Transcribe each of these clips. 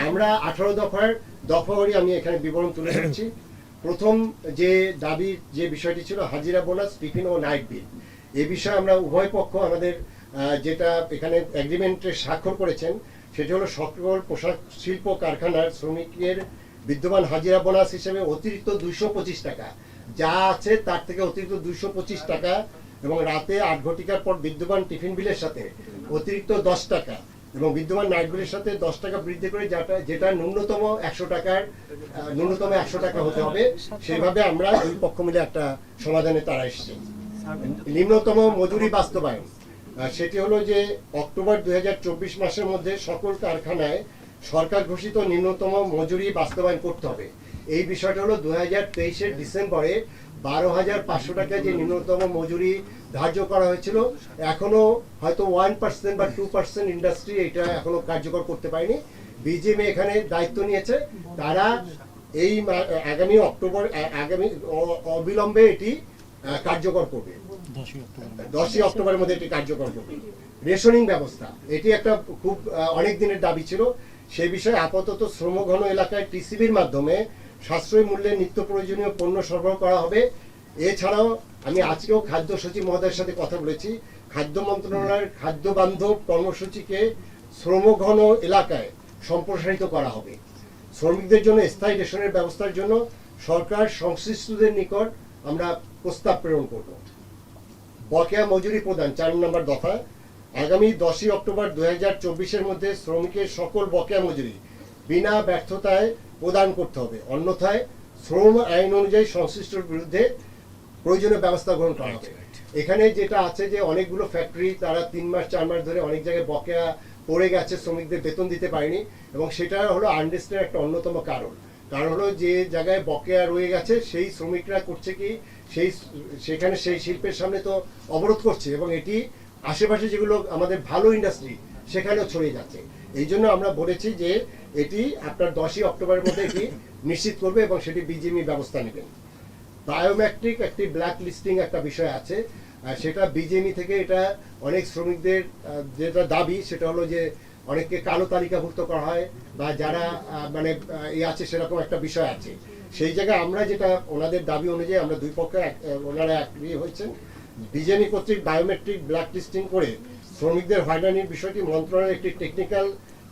আমরা 18 দফার দফাওয়ারি আমি এখানে বিবরণ তুলে ধরছি। প্রথম যে দাবি যে বিষয়টি ছিল হাজিরা বোনাস, টিফিন ও নাইট বিল, এই বিষয়ে আমরা উভয় পক্ষ আমাদের যেটা এখানে এগ্রিমেন্টে স্বাক্ষর করেছেন সেটা হলো সকল পোশাক শিল্প কারখানার শ্রমিকের বিদ্যমান হাজিরা বোনাস হিসেবে অতিরিক্ত 225 টাকা যা আছে তার থেকে অতিরিক্ত 225 টাকা এবং রাতে 8 ঘটিকার পর বিদ্যমান টিফিন বিলের সাথে অতিরিক্ত 10 টাকা এবং বিদ্যমান নাইটগুলির সাথে 10 টাকা বৃদ্ধি করে যেটা ন্যূনতম 100 টাকা হতে হবে, সেইভাবে আমরা দুই পক্ষ মিলে একটা সমাধানে তারা এসেছি। নিম্নতম মজুরি বাস্তবায়ন সেটি হলো যে অক্টোবর 2024 মাসের মধ্যে সকল কারখানায় সরকার ঘোষিত নিম্নতম মজুরি বাস্তবায়ন করতে হবে। এই বিষয়টা হলো 2023-এর ডিসেম্বরে 12,500 টাকা যে নিম্নতম মজুরি ধার্য করা হয়েছিল, এখনো হয়তো 1% বা 2% ইন্ডাস্ট্রি এটা এখনো কার্যকর করতে পারেনি। বিজিএমএ এখানে দায়িত্ব নিয়েছে, তারা এই আগামী অবিলম্বে এটি কার্যকর করবে, 10ই অক্টোবরের মধ্যে এটি কার্যকর করবে। রেশনিং ব্যবস্থা এটি একটা খুব অনেক দিনের দাবি ছিল, সে বিষয়ে আপাতত শ্রমঘন এলাকায় টিসিবির মাধ্যমে সাশ্রয়ী মূল্যে নিত্য প্রয়োজনীয় পণ্য সরবরাহ করা হবে। এছাড়াও আমি আজকেও খাদ্য সচিব মহোদয়ের সাথে কথা বলেছি, খাদ্য মন্ত্রণালয়ের খাদ্য বান্ধব কর্মসূচিকে শ্রমঘন এলাকায় সম্প্রসারিত করা হবে। শ্রমিকদের জন্য স্থায়ী রেশনের ব্যবস্থার জন্য সরকার সংশ্লিষ্টদের নিকট আমরা প্রস্তাব প্রেরণ করব। বকেয়া মজুরি প্রদান 4 নম্বর দফা, আগামী 10ই অক্টোবর 2024-এর মধ্যে শ্রমিকের সকল বকেয়া মজুরি বিনা ব্যর্থতায় প্রদান করতে হবে, অন্যথায় শ্রম আইন অনুযায়ী সংশ্লিষ্টর বিরুদ্ধে প্রয়োজনীয় ব্যবস্থা গ্রহণ করা হবে। এখানে যেটা আছে যে অনেকগুলো ফ্যাক্টরি তারা 3 মাস 4 মাস ধরে অনেক জায়গায় বকেয়া পড়ে গেছে, শ্রমিকদের বেতন দিতে পারেনি এবং সেটা হলো আনরেস্টের একটা অন্যতম কারণ হলো যে জায়গায় বকেয়া রয়ে গেছে সেই শ্রমিকরা করছে কি সেখানে সেই শিল্পের সামনে তো অবরোধ করছে এবং এটি আশেপাশে যেগুলো আমাদের ভালো ইন্ডাস্ট্রি সেখানেও ছড়িয়ে যাচ্ছে। এই জন্য আমরা বলেছি যে এটি আপনার 10ই অক্টোবরের মধ্যে এটি নিশ্চিত করবে এবং সেটি বিজিএমই ব্যবস্থা নেবেন। বায়োমেট্রিক একটি ব্ল্যাক লিস্টিং একটা বিষয় আছে, সেটা বিজিএমই থেকে এটা অনেক শ্রমিকদের যেটা দাবি সেটা হলো যে অনেককে কালো তালিকাভুক্ত করা হয় বা যারা মানে আছে সেরকম একটা বিষয় আছে। সেই জায়গায় আমরা যেটা ওনাদের দাবি অনুযায়ী আমরা দুই পক্ষে ওনারা এগ্রি হয়েছেন, বিজিএমই কর্তৃক বায়োমেট্রিক ব্ল্যাক লিস্টিং করে শ্রমিকদের হয়রানির বিষয়টি মন্ত্রণালয়ের একটি টেকনিক্যাল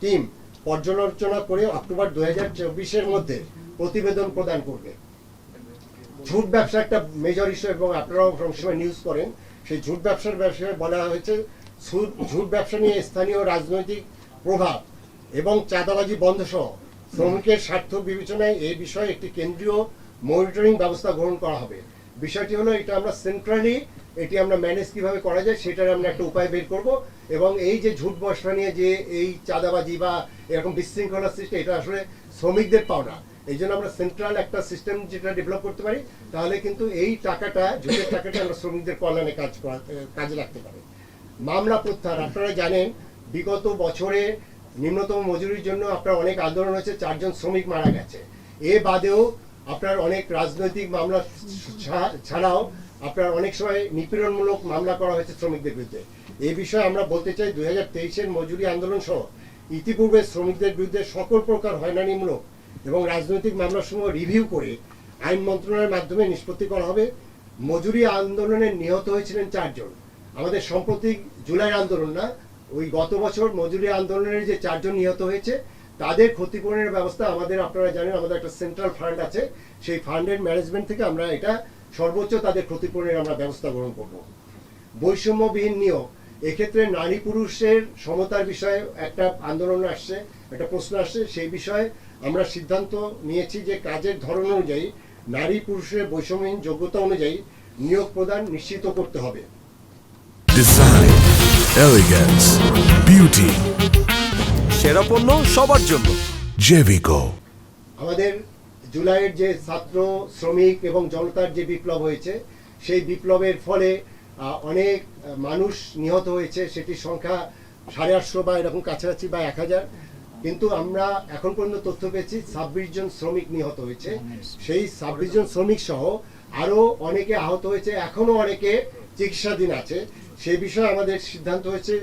টিম পর্যালোচনা করে অক্টোবর 2024-এর মধ্যে প্রতিবেদন প্রদান করবে। ঝুট ব্যবসা একটা মেজর ইস্যু এবং আপনারাও সবসময় নিউজ করেন, সেই ঝুট ব্যবসার বিষয়ে বলা হয়েছে ঝুট ব্যবসা নিয়ে স্থানীয় রাজনৈতিক প্রভাব এবং চাঁদাবাজি বন্ধ সহ শ্রমিকের স্বার্থ বিবেচনায় এই বিষয়ে একটি কেন্দ্রীয় মনিটরিং ব্যবস্থা গ্রহণ করা হবে। বিষয়টি হলো এটা আমরা সেন্ট্রালি এটি আমরা ম্যানেজ কিভাবে করা যায় সেটার আমরা একটা উপায় বের করব এবং এই যে ঝুট ব্যবসা নিয়ে যে এই চাঁদাবাজি বা এরকম বিশৃঙ্খলা সৃষ্টি এটা আসলে শ্রমিকদের পাওনা। এই জন্য আমরা সেন্ট্রাল একটা সিস্টেম যেটা ডেভেলপ করতে পারি তাহলে কিন্তু এই টাকাটা ঝুটের টাকাটা আমরা শ্রমিকদের কল্যাণে কাজে লাগতে পারি। মামলা প্রত্যাহার, আপনারা জানেন বিগত বছরে নিম্নতম মজুরির জন্য আপনার অনেক আন্দোলন হয়েছে, 4 জন শ্রমিক মারা গেছে। এ বাদেও আপনার অনেক রাজনৈতিক মামলা ছাড়াও আপনার অনেক সময় নিপীড়নমূলক মামলা করা হয়েছে শ্রমিকদের বিরুদ্ধে। এই বিষয়ে আমরা বলতে চাই 2023-এর মজুরি আন্দোলন সহ ইতিপূর্বে শ্রমিকদের বিরুদ্ধে সকল প্রকার হয়রানিমূলক এবং রাজনৈতিক মামলাসমূহ রিভিউ করে আইন মন্ত্রণালয়ের মাধ্যমে নিষ্পত্তি করা হবে। মজুরি আন্দোলনে নিহত হয়েছিলেন 4 জন, আমাদের সাম্প্রতিক জুলাই আন্দোলন না, ওই গত বছর মজুরি আন্দোলনের যে 4 জন নিহত হয়েছে তাদের ক্ষতিপূরণের ব্যবস্থা আমাদের, আপনারা জানেন আমাদের একটা সেন্ট্রাল ফান্ড আছে, সেই ফান্ডের ম্যানেজমেন্ট থেকে আমরা এটা সর্বোচ্চ তাদের ক্ষতিপূরণের আমরা ব্যবস্থা গ্রহণ করব। বৈষম্যবিহীন নিয়োগ, এক্ষেত্রে নারী পুরুষের সমতার বিষয়ে একটা আন্দোলন আসছে, একটা প্রশ্ন আসছে, সেই বিষয়ে আমরা সিদ্ধান্ত নিয়েছি যে কাজের ধরন অনুযায়ী নারী পুরুষের বৈষম্যহীন যোগ্যতা অনুযায়ী নিয়োগ প্রদান নিশ্চিত করতে হবে। ডিজাইন, এলিগেন্স, বিউটি, সেরা পণ্য সবার জন্য জেভিকো। আমাদের জুলাইয়ের যে ছাত্র শ্রমিক এবং জনতার যে বিপ্লব হয়েছে সেই বিপ্লবের ফলে অনেক মানুষ নিহত হয়েছে, সেটির সংখ্যা 850 বা এরকম কাছাকাছি বা 1000, কিন্তু আমরা এখন পর্যন্ত তথ্য পেয়েছি 26 জন শ্রমিক নিহত হয়েছে। সেই 26 জন শ্রমিক সহ আরও অনেকে আহত হয়েছে, এখনও অনেকে চিকিৎসাধীন আছে। সেই বিষয়ে আমাদের সিদ্ধান্ত হয়েছে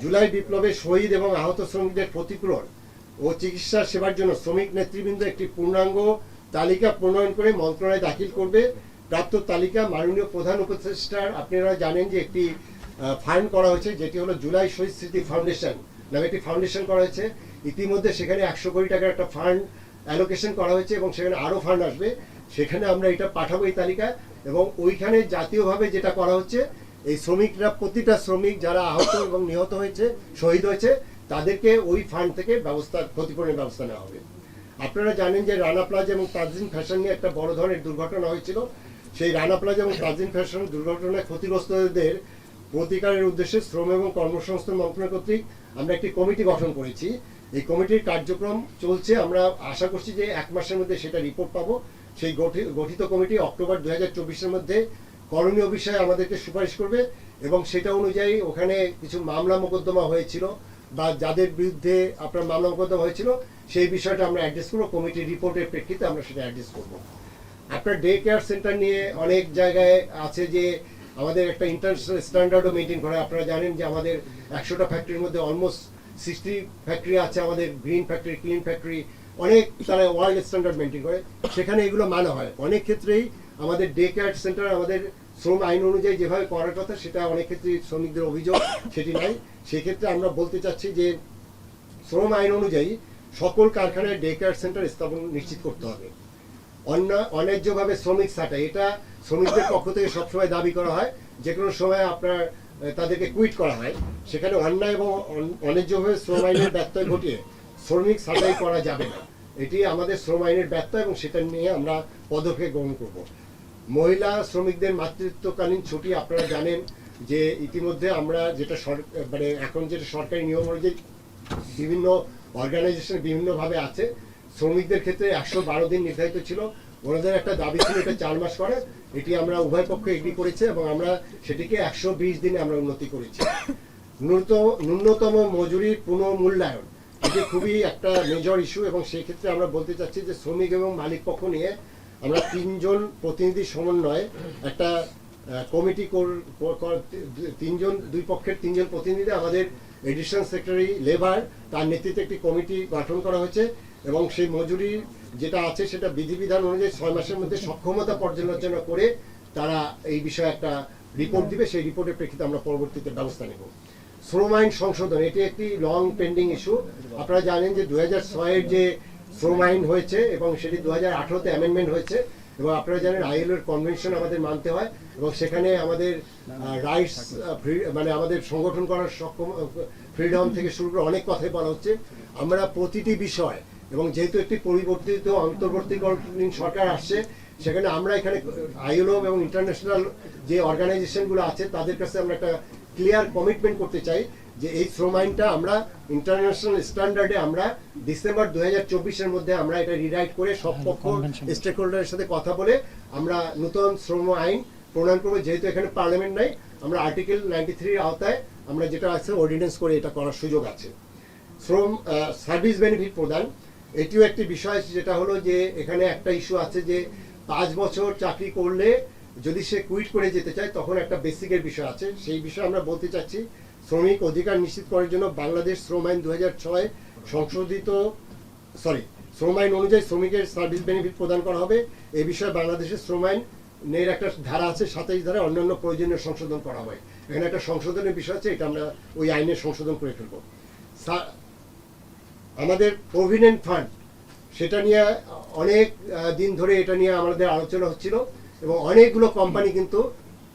জুলাই বিপ্লবে শহীদ এবং আহত শ্রমিকদের ক্ষতিপূরণ ও চিকিৎসা সেবার জন্য শ্রমিক নেতৃবৃন্দ একটি পূর্ণাঙ্গ তালিকা প্রণয়ন করে মন্ত্রণালয়ে দাখিল করবে। প্রাপ্ত তালিকা মাননীয় প্রধান উপদেষ্টার, আপনারা জানেন যে একটি ফান্ড করা হয়েছে, যেটি হলো জুলাই শহীদ স্মৃতি ফাউন্ডেশন নামে একটি ফাউন্ডেশন করা হয়েছে। ইতিমধ্যে সেখানে 100 কোটি টাকার একটা ফান্ড অ্যালোকেশন করা হয়েছে এবং সেখানে আরও ফান্ড আসবে। সেখানে আমরা এটা পাঠাবো এই তালিকা, এবং ওইখানে জাতীয়ভাবে যেটা করা হচ্ছে, এই শ্রমিকরা, প্রতিটা শ্রমিক যারা আহত এবং নিহত হয়েছে, শহীদ হয়েছে, তাদেরকে ওই ফান্ড থেকে ক্ষতিপূরণের ব্যবস্থা নেওয়া হবে। আপনারা জানেন যে রানা প্লাজা এবং তাজরিন ফ্যাশন নিয়ে একটা বড় ধরনের দুর্ঘটনা হয়েছিল। সেই রানা প্লাজা এবং তাজরিন ফ্যাশন দুর্ঘটনায় ক্ষতিগ্রস্তদের প্রতিকারের উদ্দেশ্যে শ্রম এবং কর্মসংস্থান মন্ত্রণালয় কর্তৃক আমরা একটি কমিটি গঠন করেছি। এই কমিটির কার্যক্রম চলছে। আমরা আশা করছি যে 1 মাসের মধ্যে সেটা রিপোর্ট পাবো। সেই গঠিত কমিটি অক্টোবর 2024-এর মধ্যে করণীয় বিষয়ে আমাদেরকে সুপারিশ করবে, এবং সেটা অনুযায়ী ওখানে কিছু মামলা মোকদ্দমা হয়েছিল বা যাদের বিরুদ্ধে আপনার মামলা মোকদ্দমা হয়েছিল, সেই বিষয়টা আমরা অ্যাড্রেস করবো। কমিটির রিপোর্টের প্রেক্ষিতে আমরা সেটা অ্যাড্রেস করবো। আপনার ডে কেয়ার সেন্টার নিয়ে অনেক জায়গায় আছে যে আমাদের একটা ইন্টারন্যাশনাল স্ট্যান্ডার্ডও মেনটেন করে। আপনারা জানেন যে আমাদের 100টা ফ্যাক্টরির মধ্যে অলমোস্ট 60 ফ্যাক্টরি আছে, আমাদের গ্রিন ফ্যাক্টরি, ক্লিন ফ্যাক্টরি, অনেক তারা ওয়ার্ল্ড স্ট্যান্ডার্ড মেনটেন করে, সেখানে এগুলো মানা হয়। অনেক ক্ষেত্রেই আমাদের ডে কেয়ার সেন্টার আমাদের শ্রম আইন অনুযায়ী যেভাবে করার কথা, সেটা অনেক ক্ষেত্রে শ্রমিকদের অভিযোগ সেটি নাই। সেক্ষেত্রে আমরা বলতে চাচ্ছি যে শ্রম আইন অনুযায়ী সকল কারখানায় ডে কেয়ার সেন্টার স্থাপন নিশ্চিত করতে হবে। অন্যায্যভাবে শ্রমিক ছাঁটাই, এটা শ্রমিকদের পক্ষ থেকে সবসময় দাবি করা হয়, যে কোনো সময় আপনার তাদেরকে কুইট করা হয়। সেখানে অন্যায় এবং অন্যায্যভাবে শ্রম আইনের ব্যত্যয় ঘটিয়ে শ্রমিক ছাঁটাই করা যাবে না। এটি আমাদের শ্রম আইনের ব্যত্যয়, এবং সেটা নিয়ে আমরা পদক্ষেপ গ্রহণ করব। মহিলা শ্রমিকদের মাতৃত্বকালীন ছুটি, আপনারা জানেন যে ইতিমধ্যে আমরা যেটা মানে এখন যেটা সরকারি নিয়ম অনুযায়ী বিভিন্ন অর্গানাইজেশন বিভিন্নভাবে আছে। শ্রমিকদের ক্ষেত্রে 112 দিন নির্ধারিত ছিল, ওনাদের একটা দাবি ছিল এটা 4 মাস করে। এটি আমরা উভয় পক্ষ এগ্রি করেছে, এবং আমরা সেটিকে 120 দিনে আমরা উন্নতি করেছি। ন্যূনতম মজুরির পুনঃমূল্যায়ন, এটি খুবই একটা মেজর ইস্যু, এবং সেই ক্ষেত্রে আমরা বলতে চাচ্ছি যে শ্রমিক এবং মালিক পক্ষ নিয়ে আমরা 3 জন প্রতিনিধি সমন্বয়ে একটা কমিটি, দুই পক্ষের 3 জন প্রতিনিধি, আমাদের এডিশনাল সেক্রেটারি লেবার, তার নেতৃত্বে একটি কমিটি গঠন করা হয়েছে, এবং সেই মজুরি যেটা আছে সেটা বিধিবিধান অনুযায়ী 6 মাসের মধ্যে সক্ষমতা পর্যালোচনা করে তারা এই বিষয়ে একটা রিপোর্ট দিবে। সেই রিপোর্টের প্রেক্ষিতে আমরা পরবর্তীতে ব্যবস্থা নেব। শ্রম আইন সংশোধন, এটি একটি লং পেন্ডিং ইস্যু। আপনারা জানেন যে 2006-এর যে শ্রম আইন হয়েছে, এবং সেটি 2018-তে অ্যামেন্ডমেন্ট হয়েছে, এবং আপনারা জানেন আইএলওর কনভেনশন আমাদের মানতে হয়, এবং সেখানে আমাদের রাইটস, মানে আমাদের সংগঠন করার ফ্রিডম থেকে শুরু করে অনেক কথাই বলা হচ্ছে। আমরা প্রতিটি বিষয়, এবং যেহেতু একটি পরিবর্তিত অন্তর্বর্তীকালীন সরকার আসছে, সেখানে আমরা এখানে আইএলও এবং ইন্টারন্যাশনাল যে অর্গানাইজেশনগুলো আছে তাদের কাছে আমরা একটা ক্লিয়ার কমিটমেন্ট করতে চাই যে এই শ্রম আইনটা আমরা ইন্টারন্যাশনাল স্ট্যান্ডার্ডে আমরা ডিসেম্বর 2024-এর মধ্যে আমরা এটা রিরাইট করে সব পক্ষ স্টেক হোল্ডারের সাথে কথা বলে আমরা নতুন শ্রম আইন প্রণয়ন করবো। যেহেতু এখানে পার্লামেন্ট নাই, আমরা আর্টিকেল 93-এর আওতায় আমরা যেটা আছে অর্ডিন্যান্স করে এটা করার সুযোগ আছে। শ্রম সার্ভিস বেনিফিট প্রদান, এটিও একটি বিষয়, যেটা হলো যে এখানে একটা ইস্যু আছে যে 5 বছর চাকরি করলে যদি সে কুইট করে যেতে চায়, তখন একটা বেসিকের বিষয় আছে। সেই বিষয়ে আমরা বলতে চাচ্ছি শ্রমিক অধিকার নিশ্চিত করার জন্য বাংলাদেশ শ্রম আইন 2006 সংশোধিত শ্রম আইন অনুযায়ী শ্রমিকের সার্ভিস বেনিফিট প্রদান করা হবে। এই বিষয়ে বাংলাদেশের শ্রম আইনের একটা ধারা আছে, 27 ধারা, অন্যান্য প্রয়োজনীয় সংশোধন করা হয়। এখানে একটা সংশোধনের বিষয় আছে, এটা আমরা ওই আইনের সংশোধন করে ফেলব। আমাদের প্রভিডেন্ট ফান্ড, সেটা নিয়ে অনেক দিন ধরে এটা নিয়ে আমাদের আলোচনা হচ্ছিল, এবং অনেকগুলো কোম্পানি কিন্তু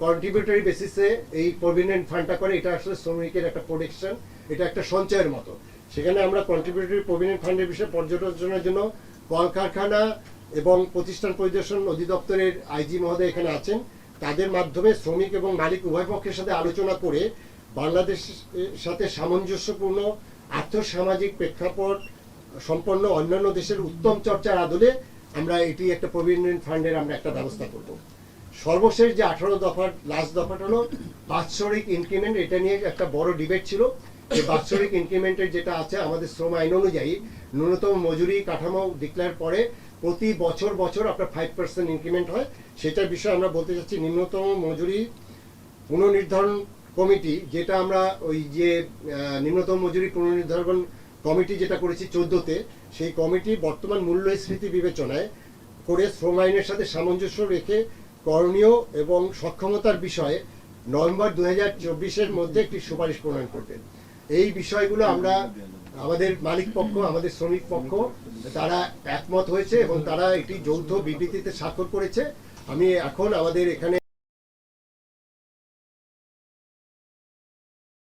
কন্ট্রিবিউটরি বেসিসে এই প্রভিডেন্ট ফান্ডটা করে। এটা আসলে শ্রমিকের একটা প্রোটেকশন, এটা একটা সঞ্চয়ের মতো। সেখানে আমরা কন্ট্রিবিউটরি প্রভিডেন্ট ফান্ডের বিষয়ে পর্যালোচনার জন্য কলকারখানা এবং প্রতিষ্ঠান পরিদর্শন অধিদপ্তরের আইজি মহোদয় এখানে আছেন। তাদের মাধ্যমে শ্রমিক এবং মালিক উভয় পক্ষের সাথে আলোচনা করে বাংলাদেশের সাথে সামঞ্জস্যপূর্ণ আর্থসামাজিক প্রেক্ষাপট সম্পন্ন অন্যান্য দেশের উত্তম চর্চার আদলে আমরা এটি একটা প্রভিডেন্ট ফান্ডের আমরা একটা ব্যবস্থা করব। সর্বশেষ যে 18 দফার লাস্ট দফাটা হলো বাৎসরিক ইনক্রিমেন্ট। এটা নিয়ে একটা বড় ডিবেট ছিল। এই বাৎসরিক ইনক্রিমেন্টের যেটা আছে আমাদের শ্রম আইন অনুযায়ী ন্যূনতম মজুরি কাঠামো ডিক্লেয়ার পরে প্রতি বছর আপনার 5% ইনক্রিমেন্ট হয়। সেটার বিষয়ে আমরা বলতে চাচ্ছি নিম্নতম মজুরি পুনর্নির্ধারণ কমিটি, যেটা আমরা ওই যে নিম্নতম মজুরি পুনর্নির্ধারণ কমিটি যেটা করেছি 14তে, সেই কমিটি বর্তমান মূল্যস্ফীতি বিবেচনায় করে শ্রম আইনের সাথে সামঞ্জস্য রেখে করণীয় এবং সক্ষমতার বিষয়ে নভেম্বর 2024-এর মধ্যে একটি সুপারিশ প্রণয়ন করবে। এই বিষয়গুলো আমরা আমাদের মালিক পক্ষ, আমাদের শ্রমিক পক্ষ তারা একমত হয়েছে এবং তারা একটি যৌথ বিবৃতিতে স্বাক্ষর করেছে। আমি এখন আমাদের এখানে